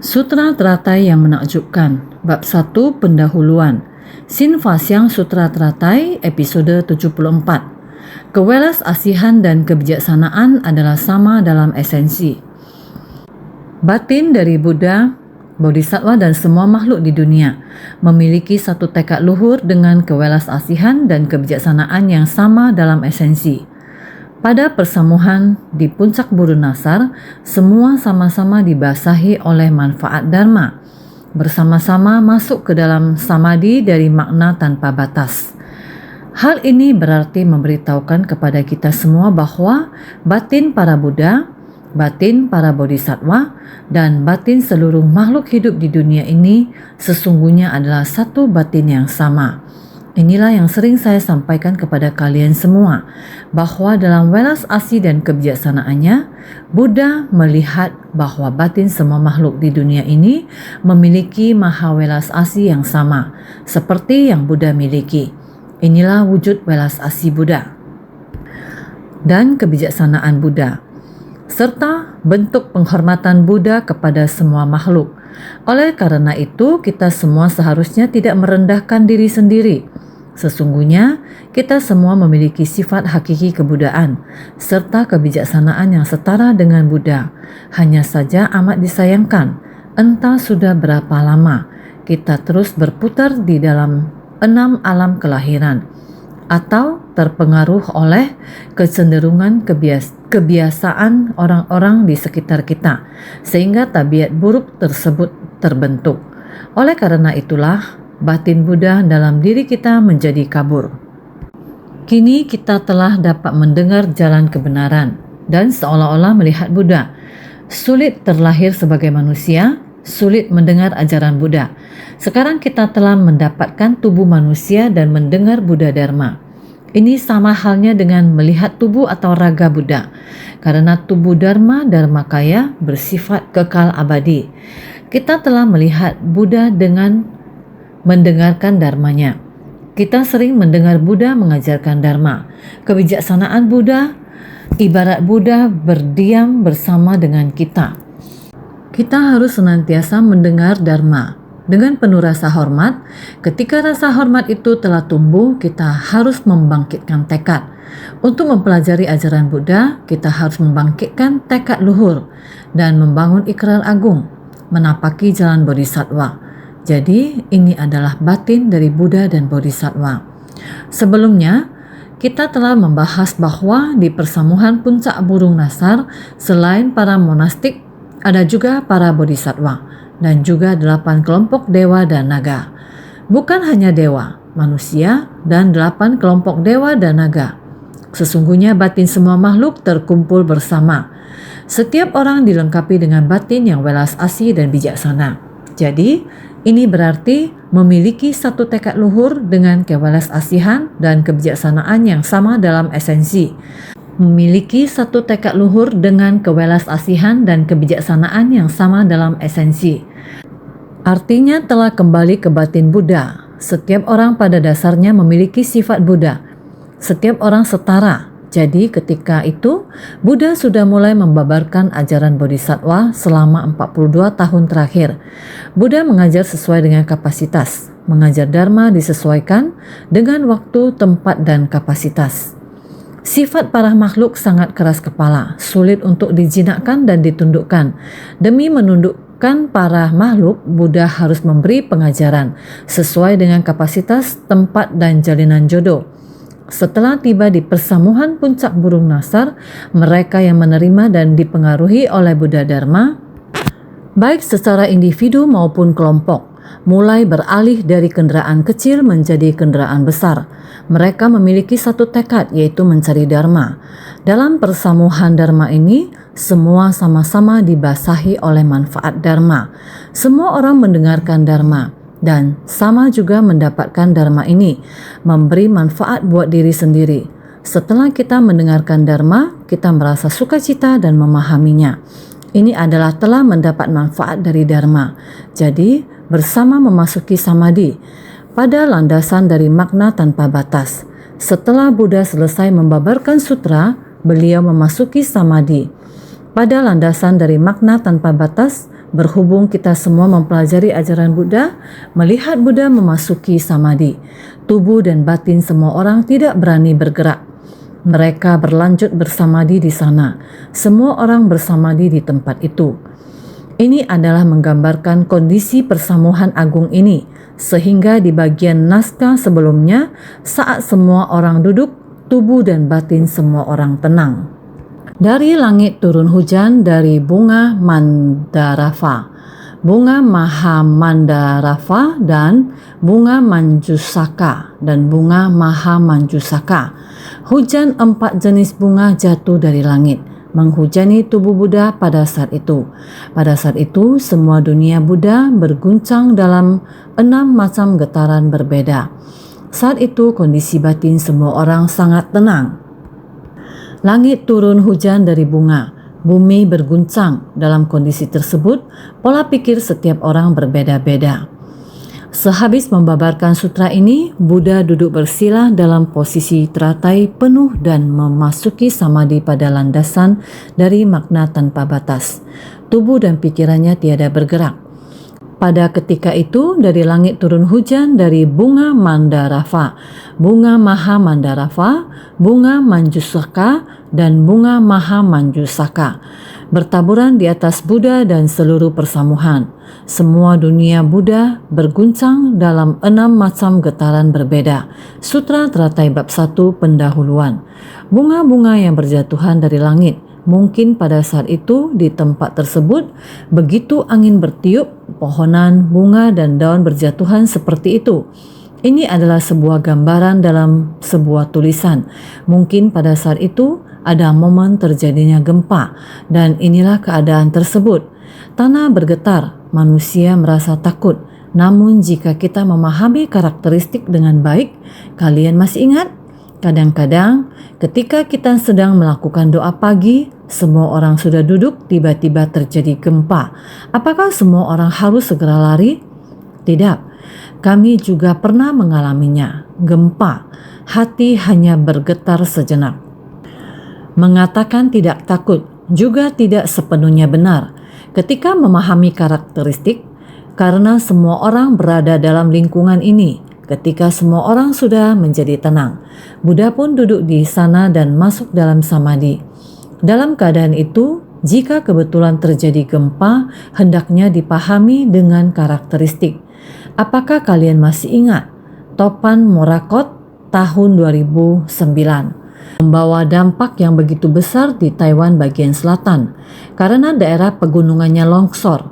Sutra Teratai yang menakjubkan, Bab 1 Pendahuluan, Sin Fasyang Sutra Teratai, episode 74. Kewelas asihan dan kebijaksanaan adalah sama dalam esensi. Batin dari Buddha, Bodhisattva dan semua makhluk di dunia memiliki satu tekad luhur dengan kewelas asihan dan kebijaksanaan yang sama dalam esensi. Pada persamuhan di puncak Buru Nasar, semua sama-sama dibasahi oleh manfaat Dharma, bersama-sama masuk ke dalam samadhi dari makna tanpa batas. Hal ini berarti memberitahukan kepada kita semua bahwa batin para Buddha, batin para Bodhisattva, dan batin seluruh makhluk hidup di dunia ini sesungguhnya adalah satu batin yang sama. Inilah yang sering saya sampaikan kepada kalian semua, bahwa dalam welas asih dan kebijaksanaannya, Buddha melihat bahwa batin semua makhluk di dunia ini memiliki maha welas asih yang sama, seperti yang Buddha miliki. Inilah wujud welas asih Buddha dan kebijaksanaan Buddha, serta bentuk penghormatan Buddha kepada semua makhluk. Oleh karena itu, kita semua seharusnya tidak merendahkan diri sendiri. Sesungguhnya, kita semua memiliki sifat hakiki kebudaan, serta kebijaksanaan yang setara dengan Buddha. Hanya saja amat disayangkan, entah sudah berapa lama kita terus berputar di dalam 6 alam kelahiran, atau terpengaruh oleh kecenderungan kebiasaan orang-orang di sekitar kita, sehingga tabiat buruk tersebut terbentuk. Oleh karena itulah, batin Buddha dalam diri kita menjadi kabur. Kini kita telah dapat mendengar jalan kebenaran dan seolah-olah melihat Buddha. Sulit terlahir sebagai manusia, sulit mendengar ajaran Buddha. Sekarang kita telah mendapatkan tubuh manusia dan mendengar Buddha Dharma. Ini sama halnya dengan melihat tubuh atau raga Buddha, karena tubuh Dharma Dharmakaya bersifat kekal abadi. Kita telah melihat Buddha dengan mendengarkan dharmanya. Kita sering mendengar Buddha mengajarkan dharma. Kebijaksanaan Buddha ibarat Buddha berdiam bersama dengan kita. Kita harus senantiasa mendengar dharma dengan penuh rasa hormat. Ketika rasa hormat itu telah tumbuh, kita harus membangkitkan tekad. Untuk mempelajari ajaran Buddha, kita harus membangkitkan tekad luhur dan membangun ikrar agung, menapaki jalan Bodhisattva. Jadi, ini adalah batin dari Buddha dan Bodhisattva. Sebelumnya, kita telah membahas bahwa di persamuhan puncak Burung Nasar, selain para monastik, ada juga para Bodhisattva, dan juga 8 kelompok dewa dan naga. Bukan hanya dewa, manusia, dan 8 kelompok dewa dan naga. Sesungguhnya batin semua makhluk terkumpul bersama. Setiap orang dilengkapi dengan batin yang welas asih dan bijaksana. Jadi, ini berarti memiliki satu tekad luhur dengan kewelas asihan dan kebijaksanaan yang sama dalam esensi. Memiliki satu tekad luhur dengan kewelas asihan dan kebijaksanaan yang sama dalam esensi. Artinya telah kembali ke batin Buddha. Setiap orang pada dasarnya memiliki sifat Buddha. Setiap orang setara. Jadi ketika itu, Buddha sudah mulai membabarkan ajaran Bodhisattva selama 42 tahun terakhir. Buddha mengajar sesuai dengan kapasitas. Mengajar Dharma disesuaikan dengan waktu, tempat, dan kapasitas. Sifat para makhluk sangat keras kepala, sulit untuk dijinakkan dan ditundukkan. Demi menundukkan para makhluk, Buddha harus memberi pengajaran sesuai dengan kapasitas, tempat, dan jalinan jodoh. Setelah tiba di persamuhan puncak Burung Nasar, mereka yang menerima dan dipengaruhi oleh Buddha Dharma, baik secara individu maupun kelompok, mulai beralih dari kendaraan kecil menjadi kendaraan besar. Mereka memiliki satu tekad, yaitu mencari Dharma. Dalam persamuhan Dharma ini, semua sama-sama dibasahi oleh manfaat Dharma. Semua orang mendengarkan Dharma dan sama juga mendapatkan Dharma ini, memberi manfaat buat diri sendiri. Setelah kita mendengarkan Dharma, kita merasa sukacita dan memahaminya. Ini adalah telah mendapat manfaat dari Dharma. Jadi, bersama memasuki samadhi pada landasan dari makna tanpa batas. Setelah Buddha selesai membabarkan sutra, beliau memasuki samadhi. Pada landasan dari makna tanpa batas, Berhubung kita semua mempelajari ajaran Buddha, melihat Buddha memasuki samadhi, tubuh dan batin semua orang tidak berani bergerak. Mereka berlanjut bersamadhi di sana. Semua orang bersamadhi di tempat itu. Ini adalah menggambarkan kondisi persamuhan agung ini, sehingga di bagian naskah sebelumnya, saat semua orang duduk, tubuh dan batin semua orang tenang. Dari langit turun hujan dari bunga Mandarafa, bunga Mahamandarafa dan bunga Manjusaka dan bunga Mahamanjusaka. Hujan 4 jenis bunga jatuh dari langit, menghujani tubuh Buddha pada saat itu. Pada saat itu, semua dunia Buddha berguncang dalam 6 macam getaran berbeda. Saat itu, kondisi batin semua orang sangat tenang. Langit turun hujan dari bunga, bumi berguncang. Dalam kondisi tersebut, pola pikir setiap orang berbeda-beda. Sehabis membabarkan sutra ini, Buddha duduk bersila dalam posisi teratai penuh dan memasuki samadhi pada landasan dari makna tanpa batas. Tubuh dan pikirannya tiada bergerak. Pada ketika itu, dari langit turun hujan dari bunga Mandarafa, bunga Mahamandarafa, bunga Manjusaka, dan bunga Mahamanjusaka, bertaburan di atas Buddha dan seluruh persamuhan. Semua dunia Buddha berguncang dalam 6 macam getaran berbeda. Sutra Teratai Bab 1 Pendahuluan. Bunga-bunga yang berjatuhan dari langit. Mungkin pada saat itu di tempat tersebut, begitu angin bertiup, pohonan, bunga dan daun berjatuhan seperti itu. Ini adalah sebuah gambaran dalam sebuah tulisan. Mungkin pada saat itu ada momen terjadinya gempa, dan inilah keadaan tersebut. Tanah bergetar, manusia merasa takut. Namun jika kita memahami karakteristik dengan baik, kalian masih ingat? Kadang-kadang ketika kita sedang melakukan doa pagi, semua orang sudah duduk, tiba-tiba terjadi gempa. Apakah semua orang harus segera lari? Tidak. Kami juga pernah mengalaminya. Gempa. Hati hanya bergetar sejenak. Mengatakan tidak takut juga tidak sepenuhnya benar. Ketika memahami karakteristik, karena semua orang berada dalam lingkungan ini, ketika semua orang sudah menjadi tenang, Buddha pun duduk di sana dan masuk dalam samadhi. Dalam keadaan itu, jika kebetulan terjadi gempa, hendaknya dipahami dengan karakteristik. Apakah kalian masih ingat Topan Morakot tahun 2009? Membawa dampak yang begitu besar di Taiwan bagian selatan karena daerah pegunungannya longsor.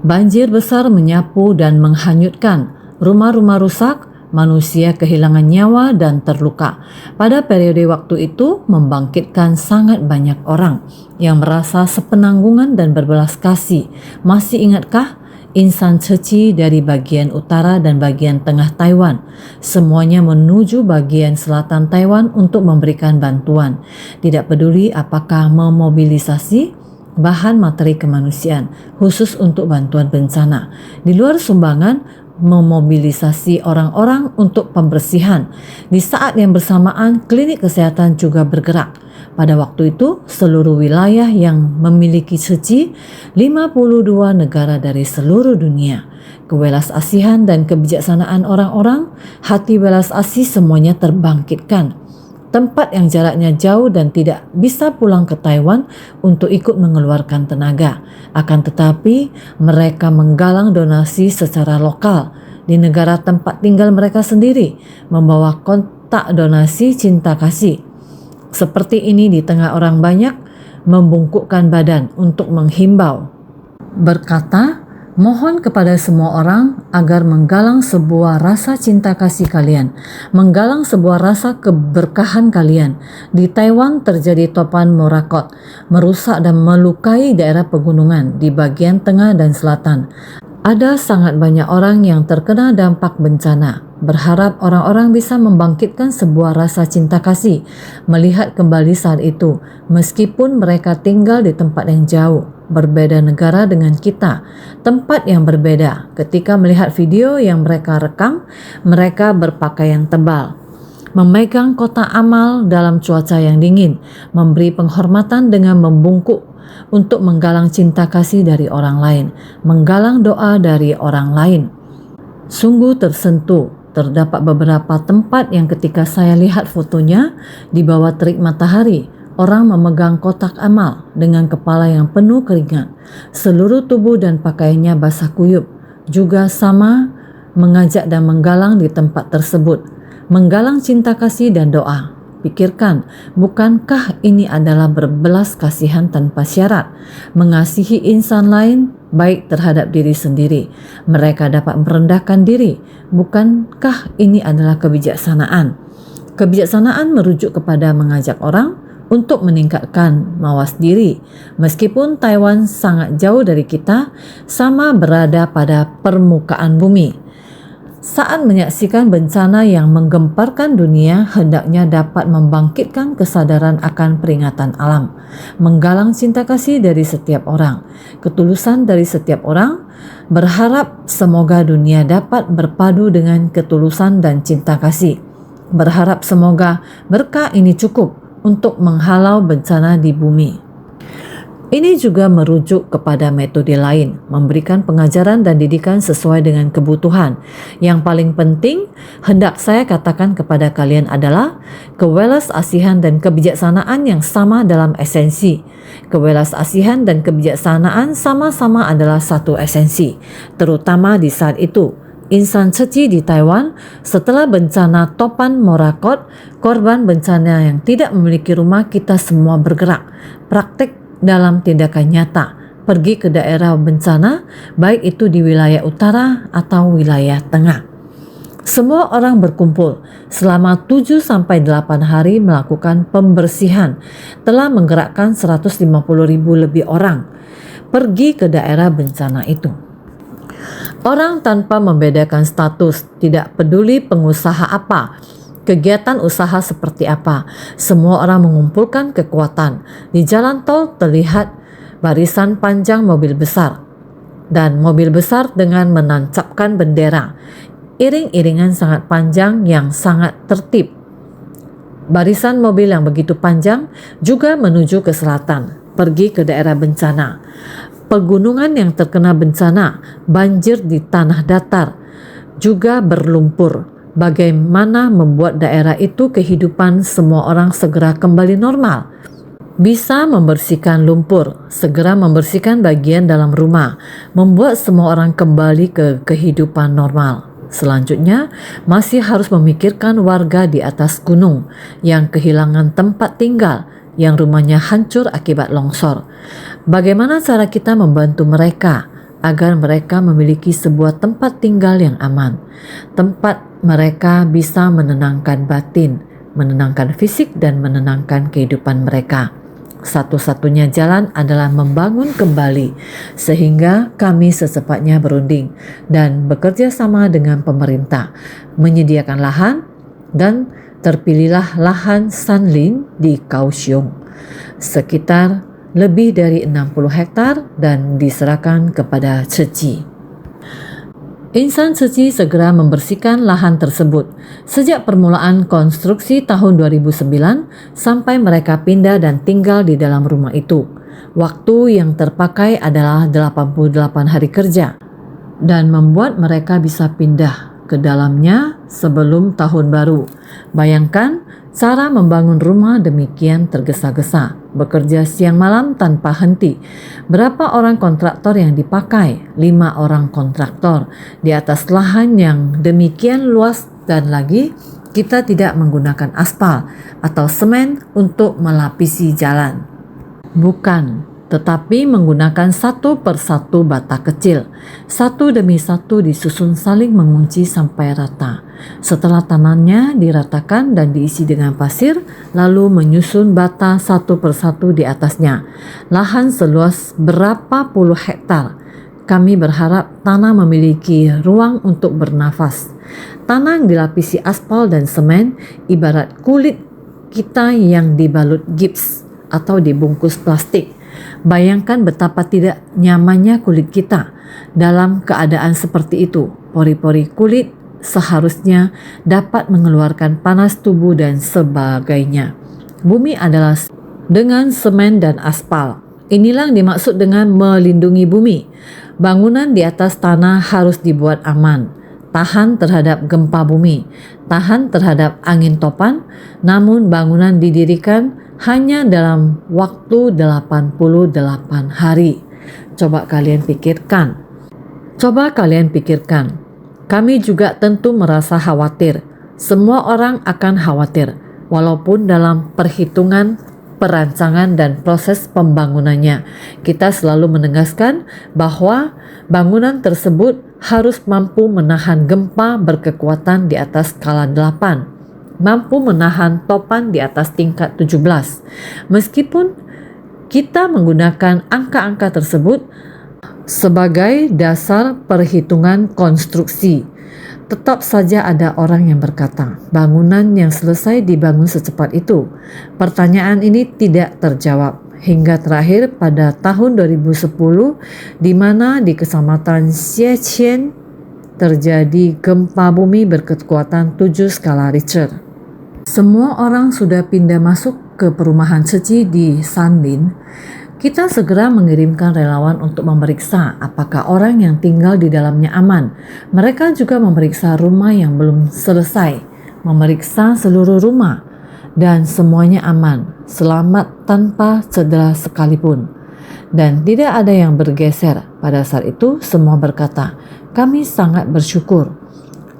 Banjir besar menyapu dan menghanyutkan, rumah-rumah rusak, manusia kehilangan nyawa dan terluka. Pada periode waktu itu membangkitkan sangat banyak orang yang merasa sepenanggungan dan berbelas kasih. Masih ingatkah? Insan Ceci dari bagian utara dan bagian tengah Taiwan, semuanya menuju bagian selatan Taiwan untuk memberikan bantuan. Tidak peduli apakah memobilisasi bahan materi kemanusiaan khusus untuk bantuan bencana. Di luar sumbangan, memobilisasi orang-orang untuk pembersihan. Di saat yang bersamaan, klinik kesehatan juga bergerak. Pada waktu itu, seluruh wilayah yang memiliki suci, 52 negara dari seluruh dunia. Kewelas asihan dan kebijaksanaan orang-orang, hati welas asih semuanya terbangkitkan. Tempat yang jaraknya jauh dan tidak bisa pulang ke Taiwan untuk ikut mengeluarkan tenaga. Akan tetapi, mereka menggalang donasi secara lokal di negara tempat tinggal mereka sendiri, membawa kontak donasi cinta kasih. Seperti ini di tengah orang banyak, membungkukkan badan untuk menghimbau. Berkata, mohon kepada semua orang agar menggalang sebuah rasa cinta kasih kalian, menggalang sebuah rasa keberkahan kalian. Di Taiwan terjadi Topan Morakot, merusak dan melukai daerah pegunungan di bagian tengah dan selatan. Ada sangat banyak orang yang terkena dampak bencana. Berharap orang-orang bisa membangkitkan sebuah rasa cinta kasih, melihat kembali saat itu, meskipun mereka tinggal di tempat yang jauh, berbeda negara dengan kita, tempat yang berbeda. Ketika melihat video yang mereka rekam, mereka berpakaian tebal, memegang kotak amal dalam cuaca yang dingin, memberi penghormatan dengan membungkuk, untuk menggalang cinta kasih dari orang lain, menggalang doa dari orang lain. Sungguh tersentuh. Terdapat beberapa tempat yang ketika saya lihat fotonya di bawah terik matahari, orang memegang kotak amal dengan kepala yang penuh keringat. Seluruh tubuh dan pakaiannya basah kuyup. Juga sama mengajak dan menggalang di tempat tersebut. Menggalang cinta kasih dan doa. Pikirkan, bukankah ini adalah berbelas kasihan tanpa syarat? Mengasihi insan lain baik terhadap diri sendiri. Mereka dapat merendahkan diri. Bukankah ini adalah kebijaksanaan? Kebijaksanaan merujuk kepada mengajak orang untuk meningkatkan mawas diri. Meskipun Taiwan sangat jauh dari kita, sama berada pada permukaan bumi. Saat menyaksikan bencana yang menggemparkan dunia, hendaknya dapat membangkitkan kesadaran akan peringatan alam, menggalang cinta kasih dari setiap orang, ketulusan dari setiap orang, berharap semoga dunia dapat berpadu dengan ketulusan dan cinta kasih. Berharap semoga berkah ini cukup untuk menghalau bencana di bumi. Ini juga merujuk kepada metode lain, memberikan pengajaran dan didikan sesuai dengan kebutuhan. Yang paling penting, hendak saya katakan kepada kalian adalah kewelas asihan dan kebijaksanaan yang sama dalam esensi. Kewelas asihan dan kebijaksanaan sama-sama adalah satu esensi, terutama di saat itu. Insan suci di Taiwan setelah bencana Topan Morakot, korban bencana yang tidak memiliki rumah, kita semua bergerak. Praktik dalam tindakan nyata, pergi ke daerah bencana, baik itu di wilayah utara atau wilayah tengah. Semua orang berkumpul selama 7-8 hari melakukan pembersihan, telah menggerakkan 150.000 lebih orang pergi ke daerah bencana itu. Orang tanpa membedakan status, tidak peduli pengusaha apa, kegiatan usaha seperti apa, semua orang mengumpulkan kekuatan. Di jalan tol terlihat barisan panjang mobil besar, dan mobil besar dengan menancapkan bendera. Iring-iringan sangat panjang yang sangat tertib. Barisan mobil yang begitu panjang juga menuju ke selatan, pergi ke daerah bencana. Pegunungan yang terkena bencana, banjir di tanah datar, juga berlumpur. Bagaimana membuat daerah itu kehidupan semua orang segera kembali normal? Bisa membersihkan lumpur, segera membersihkan bagian dalam rumah, membuat semua orang kembali ke kehidupan normal. Selanjutnya, masih harus memikirkan warga di atas gunung yang kehilangan tempat tinggal, yang rumahnya hancur akibat longsor. Bagaimana cara kita membantu mereka agar mereka memiliki sebuah tempat tinggal yang aman, tempat mereka bisa menenangkan batin, menenangkan fisik, dan menenangkan kehidupan mereka. Satu-satunya jalan adalah membangun kembali, sehingga kami secepatnya berunding dan bekerja sama dengan pemerintah, menyediakan lahan, dan terpilihlah lahan Sanlin di Kaohsiung, sekitar lebih dari 60 hektar, dan diserahkan kepada Ceci. Insan suci segera membersihkan lahan tersebut. Sejak permulaan konstruksi tahun 2009 sampai mereka pindah dan tinggal di dalam rumah itu. Waktu yang terpakai adalah 88 hari kerja dan membuat mereka bisa pindah ke dalamnya sebelum tahun baru. Bayangkan cara membangun rumah demikian tergesa-gesa, bekerja siang malam tanpa henti. Berapa orang kontraktor yang dipakai? 5 orang kontraktor di atas lahan yang demikian luas, dan lagi kita tidak menggunakan aspal atau semen untuk melapisi jalan. Bukan, tetapi menggunakan satu persatu bata kecil. Satu demi satu disusun saling mengunci sampai rata. Setelah tanahnya diratakan dan diisi dengan pasir, lalu menyusun bata satu persatu di atasnya. Lahan seluas berapa puluh hektar. Kami berharap tanah memiliki ruang untuk bernafas. Tanah yang dilapisi aspal dan semen ibarat kulit kita yang dibalut gips atau dibungkus plastik. Bayangkan betapa tidak nyamannya kulit kita dalam keadaan seperti itu. Pori-pori kulit seharusnya dapat mengeluarkan panas tubuh dan sebagainya. Bumi adalah dengan semen dan aspal. Inilah yang dimaksud dengan melindungi bumi. Bangunan di atas tanah harus dibuat aman, tahan terhadap gempa bumi, tahan terhadap angin topan, namun bangunan didirikan hanya dalam waktu 88 hari. Coba kalian pikirkan. Kami juga tentu merasa khawatir. Semua orang akan khawatir, walaupun dalam perhitungan perancangan dan proses pembangunannya, kita selalu menegaskan bahwa bangunan tersebut harus mampu menahan gempa berkekuatan di atas skala 8, mampu menahan topan di atas tingkat 17. Meskipun kita menggunakan angka-angka tersebut sebagai dasar perhitungan konstruksi, tetap saja ada orang yang berkata, bangunan yang selesai dibangun secepat itu. Pertanyaan ini tidak terjawab hingga terakhir pada tahun 2010, di mana di Kecamatan Xiechien terjadi gempa bumi berkekuatan 7 skala Richter. Semua orang sudah pindah masuk ke perumahan Ceci di Sanlin. Kita segera mengirimkan relawan untuk memeriksa apakah orang yang tinggal di dalamnya aman. Mereka juga memeriksa rumah yang belum selesai, memeriksa seluruh rumah, dan semuanya aman, selamat tanpa cedera sekalipun. Dan tidak ada yang bergeser. Pada saat itu semua berkata, kami sangat bersyukur.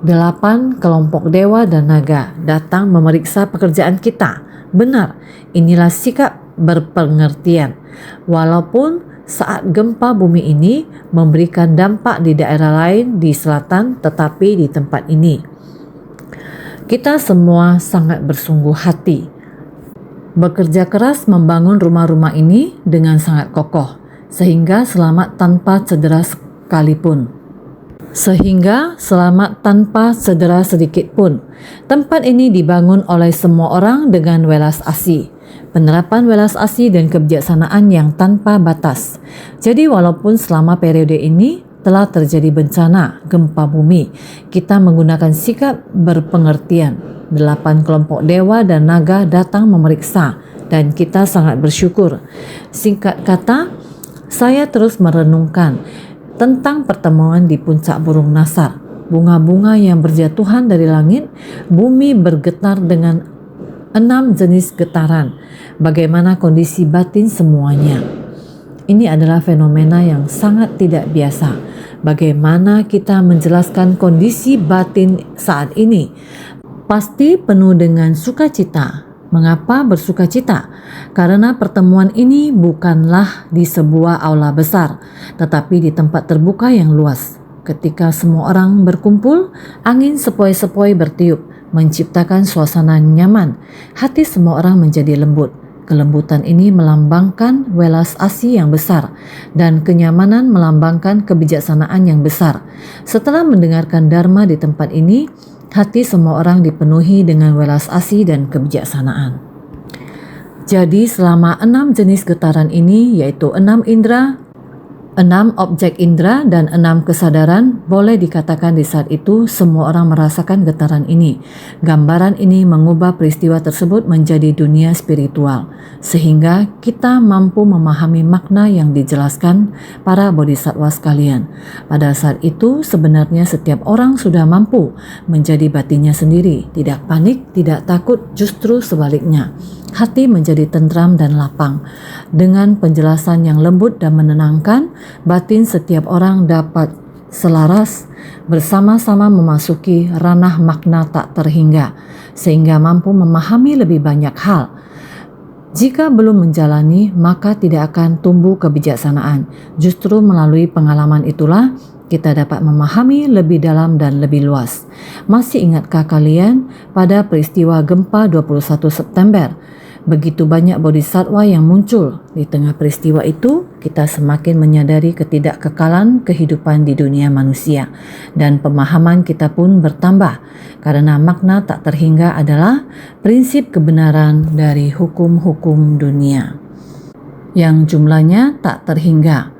8 kelompok dewa dan naga datang memeriksa pekerjaan kita. Benar, inilah sikap berpengertian. Walaupun saat gempa bumi ini memberikan dampak di daerah lain di selatan, tetapi di tempat ini kita semua sangat bersungguh hati, bekerja keras membangun rumah-rumah ini dengan sangat kokoh sehingga selamat tanpa cedera sedikit pun. Tempat ini dibangun oleh semua orang dengan welas asih. Penerapan welas asih dan kebijaksanaan yang tanpa batas. Jadi walaupun selama periode ini telah terjadi bencana gempa bumi, kita menggunakan sikap berpengertian. 8 kelompok dewa dan naga datang memeriksa dan kita sangat bersyukur. Singkat kata, saya terus merenungkan tentang pertemuan di puncak Burung Nasar. Bunga-bunga yang berjatuhan dari langit, bumi bergetar dengan 6 jenis getaran. Bagaimana kondisi batin semuanya? Ini adalah fenomena yang sangat tidak biasa. Bagaimana kita menjelaskan kondisi batin saat ini? Pasti penuh dengan sukacita. Mengapa bersukacita? Karena pertemuan ini bukanlah di sebuah aula besar, tetapi di tempat terbuka yang luas. Ketika semua orang berkumpul, angin sepoi-sepoi bertiup, menciptakan suasana nyaman. Hati semua orang menjadi lembut. Kelembutan ini melambangkan welas asih yang besar, dan kenyamanan melambangkan kebijaksanaan yang besar. Setelah mendengarkan dharma di tempat ini, hati semua orang dipenuhi dengan welas asih dan kebijaksanaan. Jadi selama 6 jenis getaran ini, yaitu 6 indera, 6 objek indera dan 6 kesadaran, boleh dikatakan di saat itu semua orang merasakan getaran ini. Gambaran ini mengubah peristiwa tersebut menjadi dunia spiritual, sehingga kita mampu memahami makna yang dijelaskan para bodhisattva sekalian. Pada saat itu sebenarnya setiap orang sudah mampu menjadi batinnya sendiri, tidak panik, tidak takut, justru sebaliknya. Hati menjadi tentram dan lapang. Dengan penjelasan yang lembut dan menenangkan, batin setiap orang dapat selaras bersama-sama memasuki ranah makna tak terhingga, sehingga mampu memahami lebih banyak hal. Jika belum menjalani, maka tidak akan tumbuh kebijaksanaan. Justru melalui pengalaman itulah kita dapat memahami lebih dalam dan lebih luas. Masih ingatkah kalian pada peristiwa gempa 21 September? Begitu banyak bodhisattva yang muncul. Di tengah peristiwa itu, kita semakin menyadari ketidakkekalan kehidupan di dunia manusia, dan pemahaman kita pun bertambah, karena makna tak terhingga adalah prinsip kebenaran dari hukum-hukum dunia yang jumlahnya tak terhingga.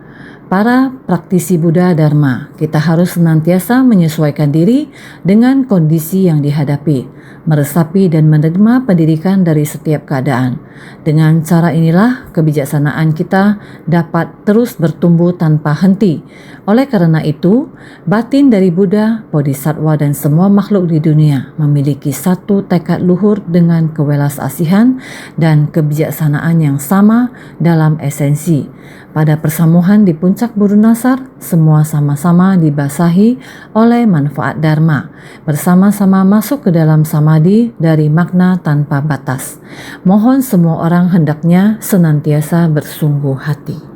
Para praktisi Buddha Dharma, kita harus senantiasa menyesuaikan diri dengan kondisi yang dihadapi, meresapi dan menerima pendidikan dari setiap keadaan. Dengan cara inilah kebijaksanaan kita dapat terus bertumbuh tanpa henti. Oleh karena itu, batin dari Buddha, Bodhisattva dan semua makhluk di dunia memiliki satu tekad luhur dengan kewelas-asihan dan kebijaksanaan yang sama dalam esensi. Pada persamuhan di puncak Buru Nasar, semua sama-sama dibasahi oleh manfaat Dharma, bersama-sama masuk ke dalam samadhi dari makna tanpa batas. Mohon semua orang hendaknya senantiasa bersungguh hati.